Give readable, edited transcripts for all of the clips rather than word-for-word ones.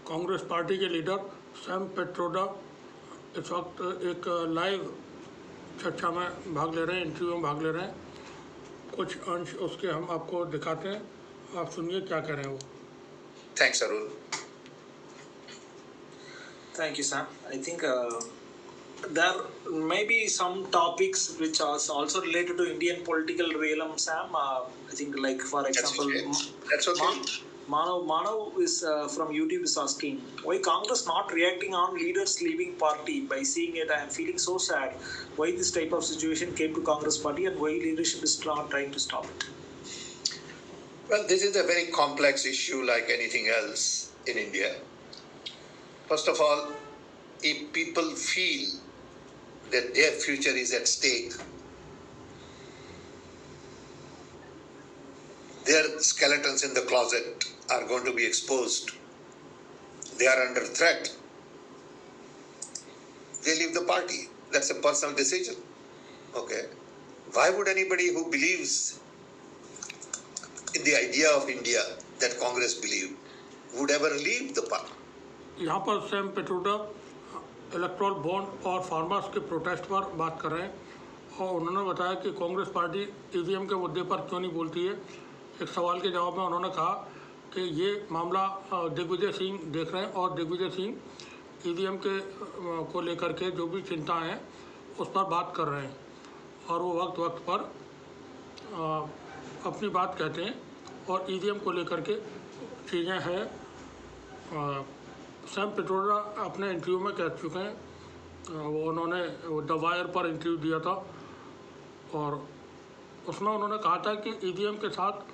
Congress party के leader Sam Pitroda इस वक्त एक लाइव चर्चा में भाग ले रहे हैं, इंटरव्यू में भाग ले रहे हैं। कुछ अंश उसके हम आपको दिखाते हैं, आप सुनिए क्या कह रहे हैं वो। Thanks, Arun. Thank you, Sam. I think there may be some topics which are also related to Indian political realm, Sam. I think, like, for example, That's okay. Manav is from YouTube is asking, why Congress not reacting on leaders leaving party? By seeing it, I am feeling so sad. Why this type of situation came to Congress party and why leadership is not trying to stop it? Well, this is a very complex issue like anything else in India. First of all, if people feel that their future is at stake, their skeletons in the closet are going to be exposed, they are under threat, they leave the party. That's a personal decision. Okay. Why would anybody who believes in the idea of India that Congress believed would ever leave the party? यहाँ पर Sam Pitroda erectile bond और farmers के protest पर बात कर रहे हैं और उन्होंने बताया कि कांग्रेस पार्टी ईवीएम के मुद्दे पर क्यों नहीं बोलती है। एक सवाल के जवाब में उन्होंने कहा कि ये मामला दिग्विजय सिंह देख रहे हैं और दिग्विजय सिंह ईवीएम के को लेकर के जो भी चिंता है उस पर बात कर रहे हैं और वो वक्त वक्त पर अपनी बात कहते हैं और ईवीएम को लेकर के चीज़ें हैं। सैम पेट्रोडा अपने इंटरव्यू में कह चुके हैं, वो उन्होंने द वायर पर इंटरव्यू दिया था और उसमें उन्होंने कहा था कि ईवीएम के साथ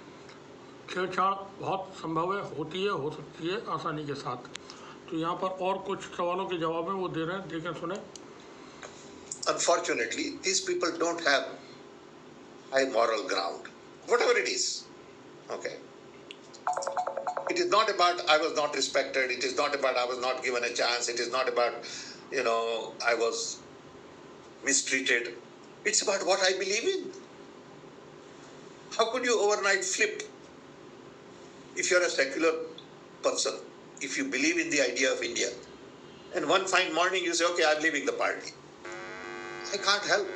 छेड़छाड़ बहुत संभव है, होती है, हो सकती है आसानी के साथ। तो यहाँ पर और कुछ सवालों के जवाब में वो दे रहे हैं, देखें सुने। Unfortunately, these people don't have high moral ground, whatever it is. Okay. It is not about I was not respected. It is not about I was not given a chance. It is not about, I was mistreated. It's about what I believe in. How could you overnight flip? If you're a secular person, if you believe in the idea of India, and one fine morning you say, okay, I'm leaving the party. I can't help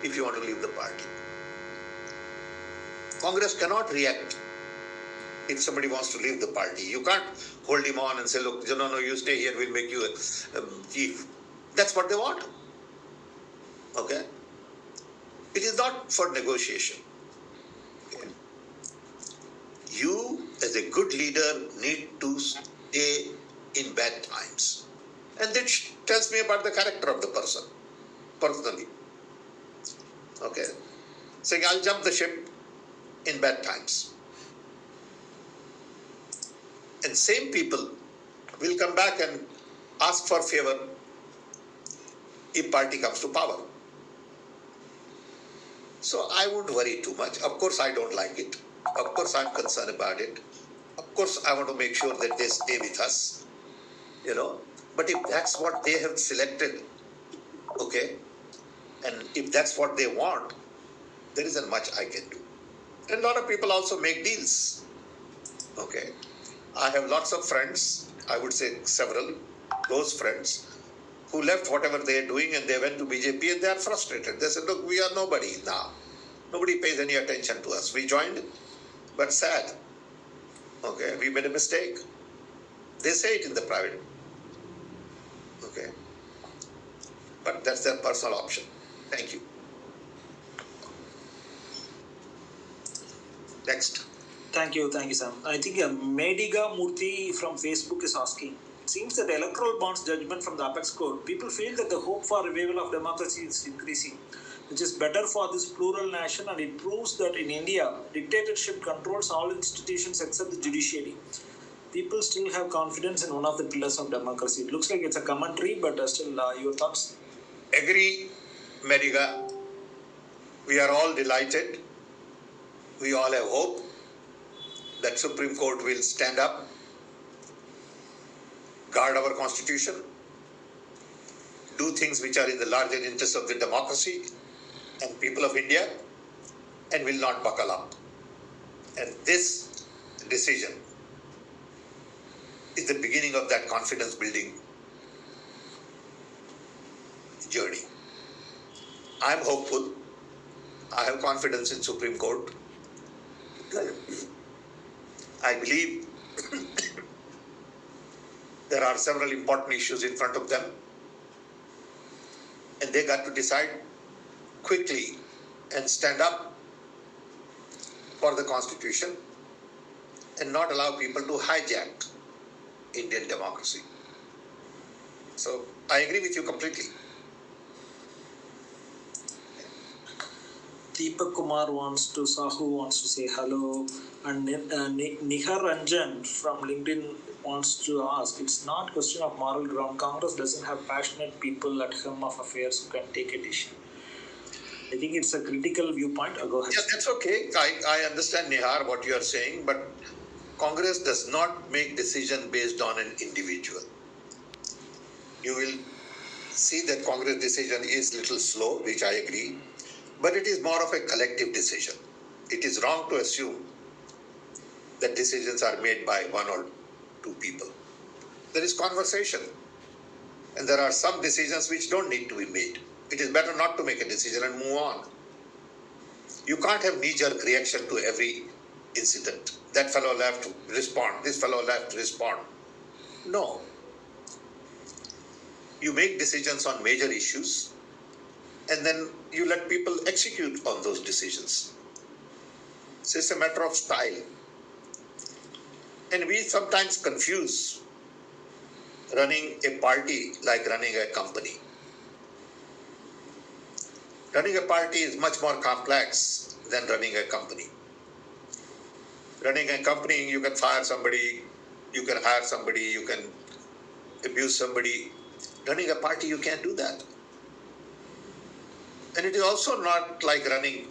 if you want to leave the party. Congress cannot react if somebody wants to leave the party. You can't hold him on and say, look, no, you stay here, we'll make you a chief. That's what they want. Okay? It is not for negotiation. Okay? You, as a good leader, need to stay in bad times. And that tells me about the character of the person, personally. Okay? Saying, I'll jump the ship in bad times. And same people will come back and ask for favor if party comes to power. So I won't worry too much. Of course I don't like it. Of course I'm concerned about it. Of course I want to make sure that they stay with us. But if that's what they have selected, okay, and if that's what they want, there isn't much I can do. And a lot of people also make deals. Okay. I have lots of friends, I would say several close friends, who left whatever they are doing and they went to BJP and they are frustrated. They said, look, we are nobody now. Nobody pays any attention to us. We joined, but sad. Okay, we made a mistake. They say it in the private. Okay. But that's their personal option. Thank you. Next. Thank you, Sam. I think Mediga Murthy from Facebook is asking, it seems that electoral bonds judgment from the apex court, people feel that the hope for revival of democracy is increasing, which is better for this plural nation, and it proves that in India, dictatorship controls all institutions except the judiciary. People still have confidence in one of the pillars of democracy. It looks like it's a commentary, but still, your thoughts? Agree, Mediga. We are all delighted. We all have hope that Supreme Court will stand up, guard our constitution, do things which are in the larger interest of the democracy and people of India, and will not buckle up. And this decision is the beginning of that confidence building journey. I am hopeful. I have confidence in Supreme Court. I believe there are several important issues in front of them, and they got to decide quickly and stand up for the Constitution and not allow people to hijack Indian democracy. So I agree with you completely. Deepak Kumar Sahu wants to say hello, and Nihar Ranjan from LinkedIn wants to ask, it's not question of moral ground. Congress doesn't have passionate people at helm of affairs who can take a decision. I think it's a critical viewpoint. Go ahead. Yeah, that's okay. I understand, Nihar, what you are saying, but Congress does not make decision based on an individual. You will see that Congress decision is little slow, which I agree, but it is more of a collective decision. It is wrong to assume that decisions are made by one or two people. There is conversation, and there are some decisions which don't need to be made. It is better not to make a decision and move on. You can't have knee-jerk reaction to every incident. That fellow left, respond. This fellow left, respond. No. You make decisions on major issues, and then you let people execute on those decisions. So it's a matter of style. And we sometimes confuse running a party like running a company. Running a party is much more complex than running a company. Running a company, you can fire somebody, you can hire somebody, you can abuse somebody. Running a party, you can't do that. And it is also not like running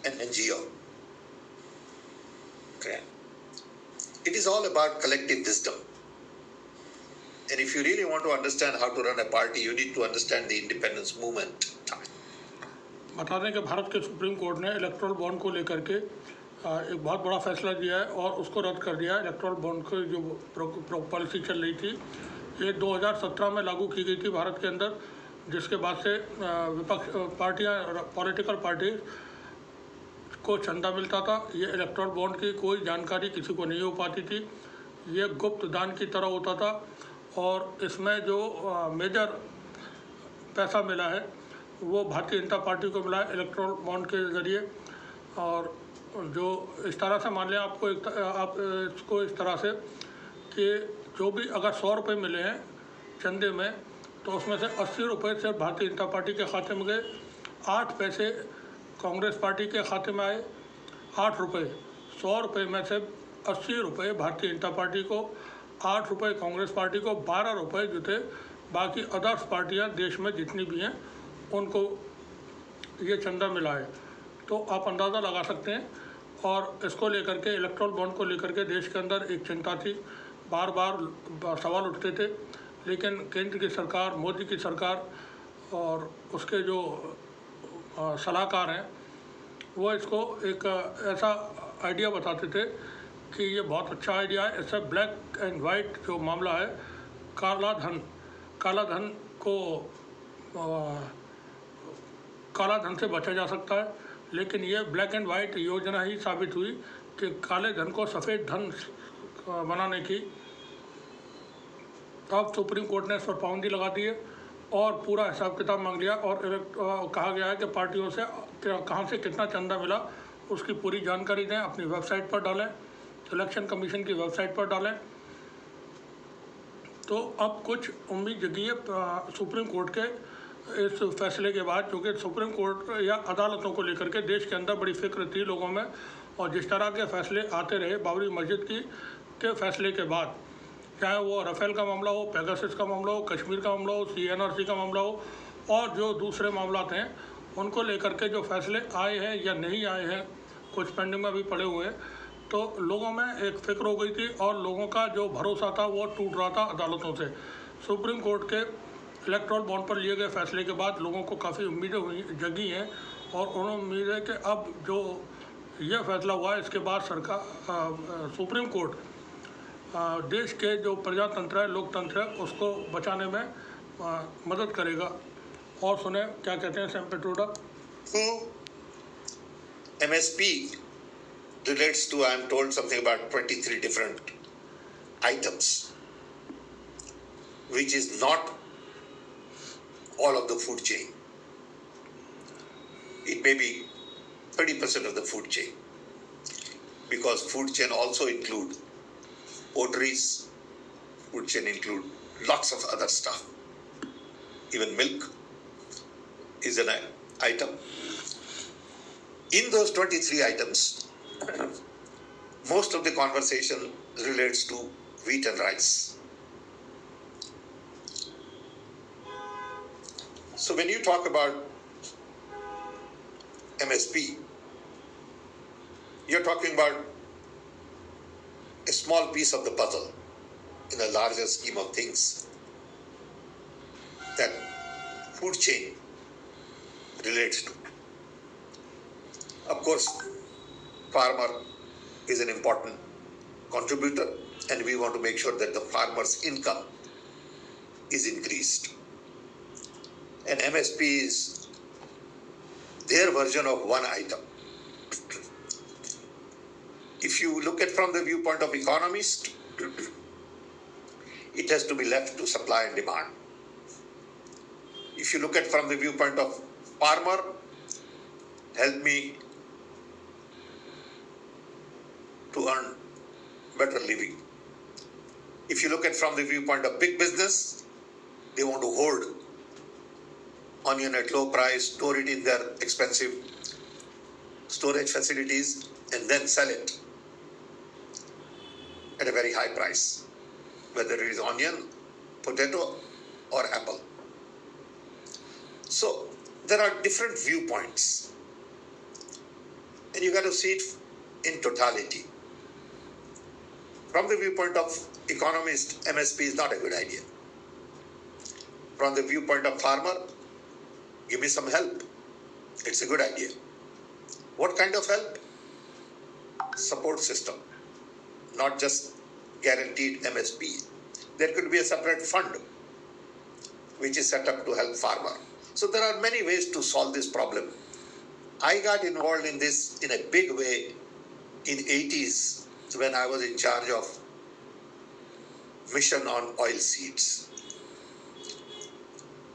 an NGO. Okay. It is all about collective wisdom. And if you really want to understand how to run a party, you need to understand the independence movement. बता दें कि भारत के supreme court ने electoral bond को लेकर के एक बहुत बड़ा फैसला दिया है और उसको रद्द कर दिया है। इलेक्टोरल बॉन्ड की जो पॉलिसी चल रही थी ये 2017 में लागू की गई थी भारत के अंदर, जिसके बाद से विपक्ष पार्टियां, पॉलिटिकल पार्टी को चंदा मिलता था। ये इलेक्टोरल बॉन्ड की कोई जानकारी किसी को नहीं हो पाती थी, ये गुप्त दान की तरह होता था और इसमें जो मेजर पैसा मिला है वो भारतीय जनता पार्टी को मिला है इलेक्टोरल बॉन्ड के ज़रिए। और जो इस तरह से मान लें आप इसको इस तरह से कि जो भी अगर 100 रुपये मिले हैं चंदे में तो उसमें से 80 रुपये सिर्फ भारतीय जनता पार्टी के खाते में गए, 8 पैसे कांग्रेस पार्टी के खाते में आए, 8 रुपये 100 रुपये में से 80 रुपये भारतीय जनता पार्टी को, 8 रुपये कांग्रेस पार्टी को, 12 रुपये जो थे बाकी अदर्स पार्टियां देश में जितनी भी हैं उनको ये चंदा मिला है। तो आप अंदाज़ा लगा सकते हैं। और इसको लेकर के इलेक्टोरल बॉन्ड को लेकर के देश के अंदर एक चिंता थी, बार बार सवाल उठते थे, लेकिन केंद्र की सरकार, मोदी की सरकार और उसके जो सलाहकार हैं वो इसको एक ऐसा आइडिया बताते थे कि ये बहुत अच्छा आइडिया है, इससे ब्लैक एंड वाइट जो मामला है काला धन से बचा जा सकता है। लेकिन ये ब्लैक एंड वाइट योजना ही साबित हुई कि काले धन को सफ़ेद धन बनाने की अब सुप्रीम कोर्ट ने इस पर पाबंदी लगा दी है और पूरा हिसाब किताब मांग लिया और कहा गया है कि पार्टियों से कहाँ से कितना चंदा मिला उसकी पूरी जानकारी दें, अपनी वेबसाइट पर डालें, इलेक्शन कमीशन की वेबसाइट पर डालें। तो अब कुछ उम्मीद जगी है सुप्रीम कोर्ट के इस फैसले के बाद, क्योंकि सुप्रीम कोर्ट या अदालतों को लेकर के देश के अंदर बड़ी फिक्र थी लोगों में। और जिस तरह के फैसले आते रहे बाबरी मस्जिद के फैसले के बाद, चाहे वो राफेल का मामला हो, पेगासस का मामला हो, कश्मीर का मामला हो, CNRC का मामला हो और जो दूसरे मामला हैं उनको लेकर के जो फैसले आए हैं या नहीं आए हैं, कुछ पेंडिंग में भी पड़े हुए हैं, तो लोगों में एक फ़िक्र हो गई थी और लोगों का जो भरोसा था वो टूट रहा था अदालतों से। सुप्रीम कोर्ट के इलेक्टोरल बॉन्ड पर लिए गए फैसले के बाद लोगों को काफ़ी उम्मीदें जगी हैं और उन्हें उम्मीद है कि अब जो यह फैसला हुआ है इसके बाद सुप्रीम कोर्ट देश के जो प्रजातंत्र है, लोकतंत्र है, उसको बचाने में मदद करेगा। और सुने क्या कहते हैं Sam Pitroda. MSP relates to, I am told, something about 23 different items, which is not all of the food chain. It may be 30% of the food chain, because food chain also include poultries, food chain include lots of other stuff. Even milk is an item. In those 23 items, most of the conversation relates to wheat and rice. So when you talk about MSP, you're talking about a small piece of the puzzle in a larger scheme of things that food chain relates to. Of course, farmer is an important contributor, and we want to make sure that the farmer's income is increased. And MSP is their version of one item. If you look at from the viewpoint of economist, it has to be left to supply and demand. If you look at from the viewpoint of farmer, help me to earn better living. If you look at from the viewpoint of big business, they want to hold onion at low price, store it in their expensive storage facilities, and then sell it at a very high price, whether it is onion, potato, or apple. So there are different viewpoints, and you got to see it in totality. From the viewpoint of economist, MSP is not a good idea. From the viewpoint of farmer, give me some help. It's a good idea. What kind of help? Support system, not just guaranteed MSP. There could be a separate fund which is set up to help farmer. So there are many ways to solve this problem. I got involved in this in a big way in 80s when I was in charge of mission on oil seeds.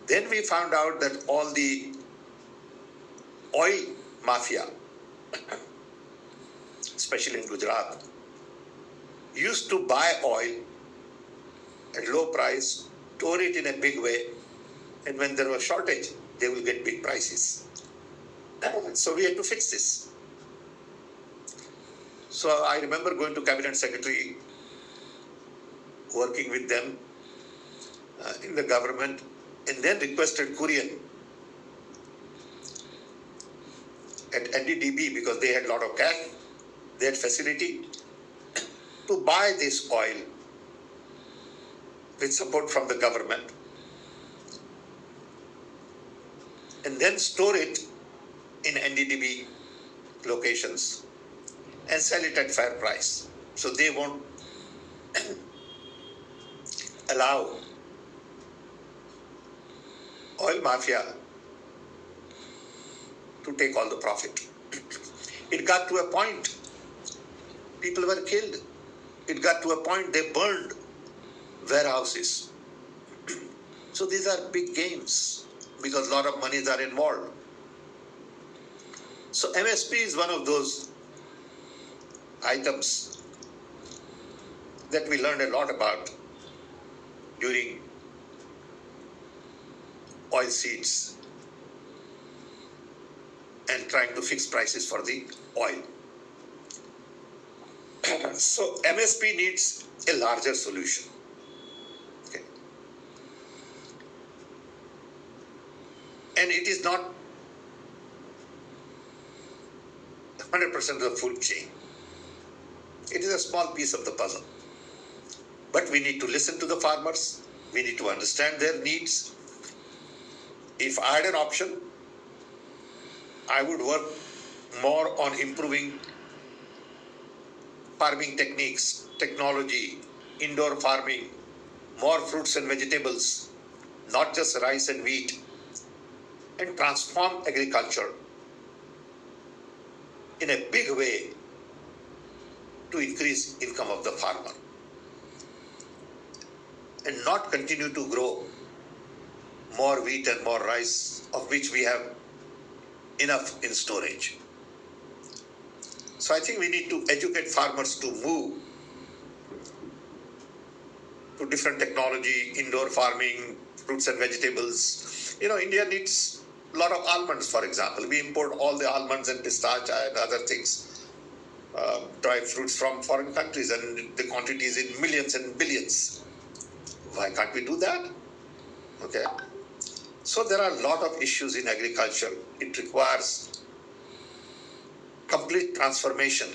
Then we found out that all the oil mafia, especially in Gujarat, used to buy oil at low price, store it in a big way, and when there was shortage, they will get big prices. So we had to fix this. So I remember going to Cabinet Secretary, working with them in the government, and then requested Kurian at NDDB, because they had a lot of cash, they had facility, to buy this oil with support from the government and then store it in NDDB locations and sell it at fair price. So they won't allow oil mafia to take all the profit. It got to a point, people were killed. It got to a point they burned warehouses. So these are big games because a lot of monies are involved. So MSP is one of those items that we learned a lot about during oil seeds and trying to fix prices for the oil. So MSP needs a larger solution. Okay. And it is not 100% of the food chain. It is a small piece of the puzzle. But we need to listen to the farmers. We need to understand their needs. If I had an option, I would work more on improving farming techniques, technology, indoor farming, more fruits and vegetables, not just rice and wheat, and transform agriculture in a big way to increase income of the farmer, and not continue to grow more wheat and more rice, of which we have enough in storage. So I think we need to educate farmers to move to different technology, indoor farming, fruits and vegetables. India needs a lot of almonds, for example. We import all the almonds and pistachia and other things, dry fruits from foreign countries, and the quantity is in millions and billions. Why can't we do that? Okay. So there are a lot of issues in agriculture. It requires complete transformation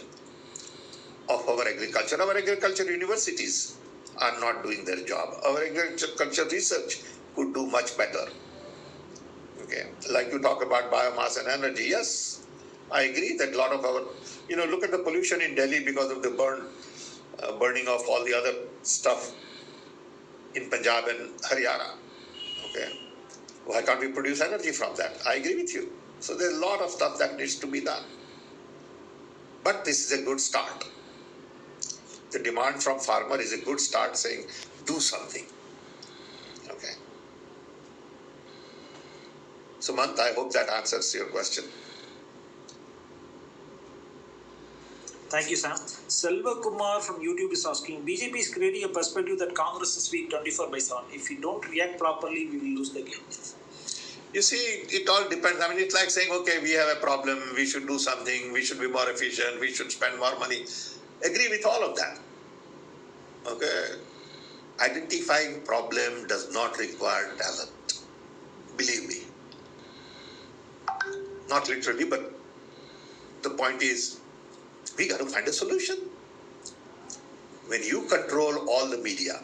of our agriculture. Our agriculture universities are not doing their job. Our agriculture research could do much better. Okay, like you talk about biomass and energy. Yes, I agree that a lot of our, look at the pollution in Delhi because of the burning of all the other stuff in Punjab and Haryana. Okay, why can't we produce energy from that? I agree with you. So there's a lot of stuff that needs to be done. But this is a good start. The demand from farmer is a good start, saying, do something. Okay. Sumant, I hope that answers your question. Thank you, Sam. Selva Kumar from YouTube is asking, BJP is creating a perspective that Congress is weak 24/7. If we don't react properly, we will lose the game. You see, it all depends. I mean, it's like saying, okay, we have a problem, we should do something, we should be more efficient, we should spend more money. Agree with all of that. Okay. Identifying problem does not require talent. Believe me. Not literally, but the point is, we got to find a solution. When you control all the media,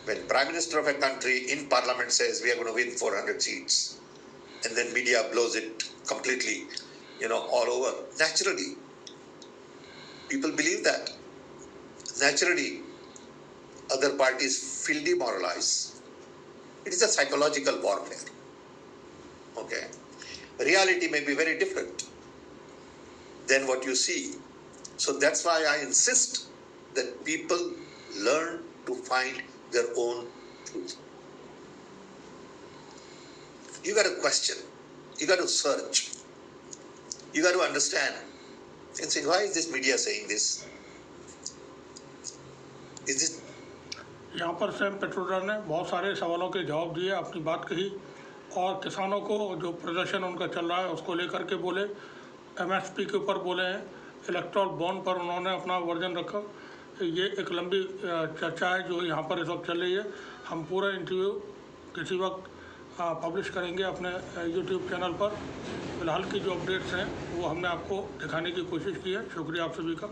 when Prime Minister of a country in Parliament says we are going to win 400 seats, and then media blows it completely, all over, naturally, people believe that. Naturally, other parties feel demoralized. It is a psychological warfare. Okay. Reality may be very different than what you see. So that's why I insist that people learn to find their own truth. You got to question. You got to search. You got to understand and say, why is this media saying this? Is this? यहाँ पर Sam Pitroda ने बहुत सारे सवालों के जवाब दिए, अपनी बात कही, और किसानों को जो प्रदर्शन उनका चल रहा है उसको लेकर के बोले, MSP के ऊपर बोले हैं, इलेक्ट्रल बॉन्ड पर उन्होंने अपना वर्जन रखा। ये एक लंबी चर्चा है जो यहाँ पर इस वक्त चल रही है। हम पूरा इंटरव्यू किसी वक्त पब्लिश करेंगे अपने YouTube चैनल पर। फिलहाल की जो अपडेट्स हैं वो हमने आपको दिखाने की कोशिश की है। शुक्रिया आप सभी का।